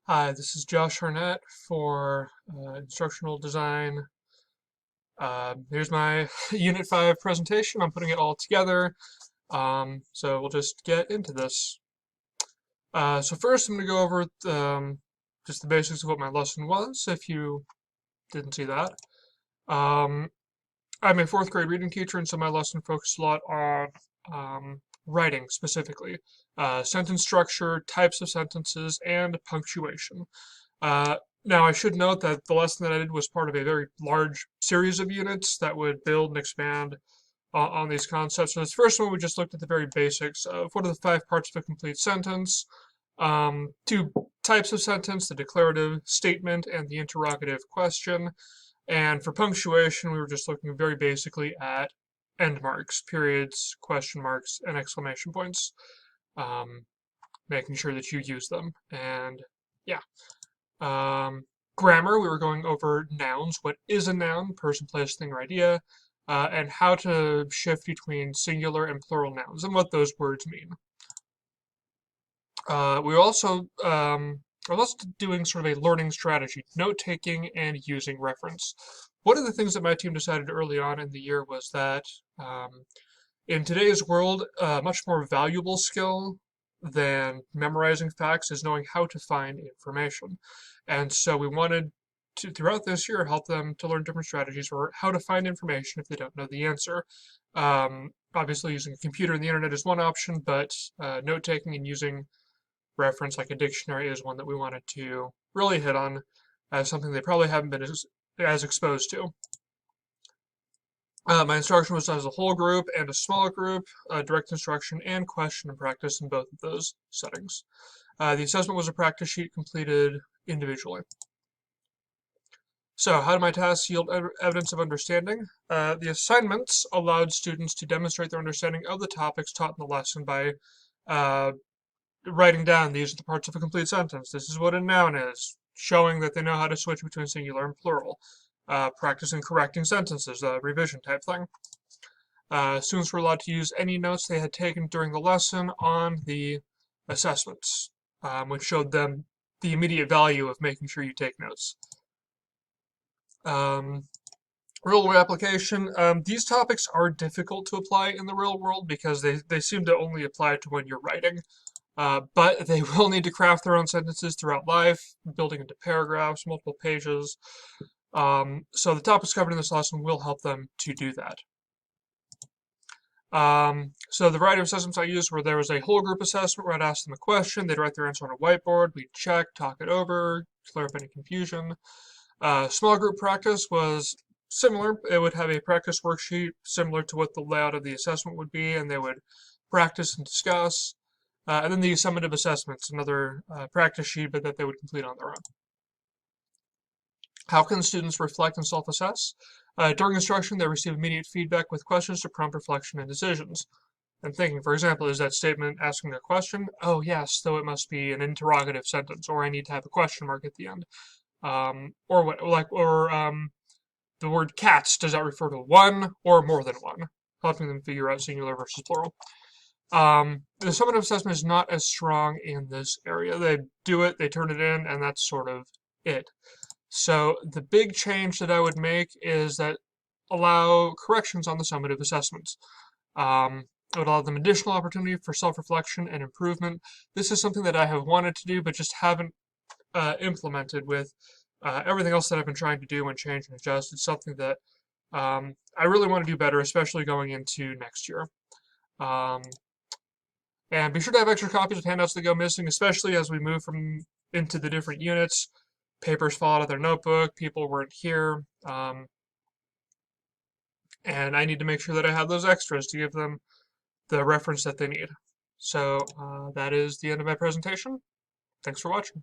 Hi, this is Josh Arnett for Instructional Design. Here's my Unit 5 presentation. I'm putting it all together. So we'll just get into this. So first I'm going to go over just the basics of what my lesson was, if you didn't see that. Um, I'm a fourth grade reading teacher, and so my lesson focused a lot on writing specifically, sentence structure, types of sentences, and punctuation. Uh, Now, I should note that the lesson that I did was part of a very large series of units that would build and expand on these concepts. So this first one, we just looked at the very basics of what are the 5 parts of a complete sentence, 2 types of sentence, the declarative statement and the interrogative question. And for punctuation, we were just looking very basically at end marks, periods, question marks, and exclamation points, um, making sure that you use them. And yeah. Grammar, we were going over nouns. What is a noun? Person, place, thing, or idea. And how to shift between singular and plural nouns and what those words mean. We are also doing sort of a learning strategy, note-taking and using reference. One of the things that my team decided early on in the year was that in today's world, a much more valuable skill than memorizing facts is knowing how to find information. And so we wanted to, throughout this year, help them to learn different strategies for how to find information if they don't know the answer. Obviously, using a computer and the internet is one option, but note-taking and using reference like a dictionary is one that we wanted to really hit on as something they probably haven't been as exposed to. My instruction was as a whole group and a small group, direct instruction and question and practice in both of those settings. The assessment was a practice sheet completed individually. So how do my tasks yield evidence of understanding? The assignments allowed students to demonstrate their understanding of the topics taught in the lesson by writing down these are the parts of a complete sentence. This is what a noun is, showing that they know how to switch between singular and plural. Practicing correcting sentences, a revision type thing. Students were allowed to use any notes they had taken during the lesson on the assessments, which showed them the immediate value of making sure you take notes. Real world application. These topics are difficult to apply in the real world because they seem to only apply to when you're writing. But they will need to craft their own sentences throughout life, building into paragraphs, multiple pages. So the topics covered in this lesson will help them to do that. So the variety of assessments I used were there was a whole group assessment where I'd ask them a question, they'd write their answer on a whiteboard, we'd check, talk it over, clear up any confusion. Small group practice was similar. It would have a practice worksheet similar to what the layout of the assessment would be, and they would practice and discuss. And then the summative assessments, another practice sheet, but that they would complete on their own. How can students reflect and self-assess? During instruction, they receive immediate feedback with questions to prompt reflection and decisions. And thinking, for example, is that statement asking a question? Oh, yes, though it must be an interrogative sentence, or I need to have a question mark at the end. Or what, the word cats, does that refer to one or more than one? Helping them figure out singular versus plural. The summative assessment is not as strong in this area. They do it, they turn it in, and that's sort of it. So the big change that I would make is that allow corrections on the summative assessments. It would allow them additional opportunity for self-reflection and improvement. This is something that I have wanted to do, but just haven't implemented with everything else that I've been trying to do and change and adjust. It's something that I really want to do better, especially going into next year. And be sure to have extra copies of handouts that go missing, especially as we move into the different units. Papers fall out of their notebook, people weren't here, and I need to make sure that I have those extras to give them the reference that they need. So that is the end of my presentation. Thanks for watching.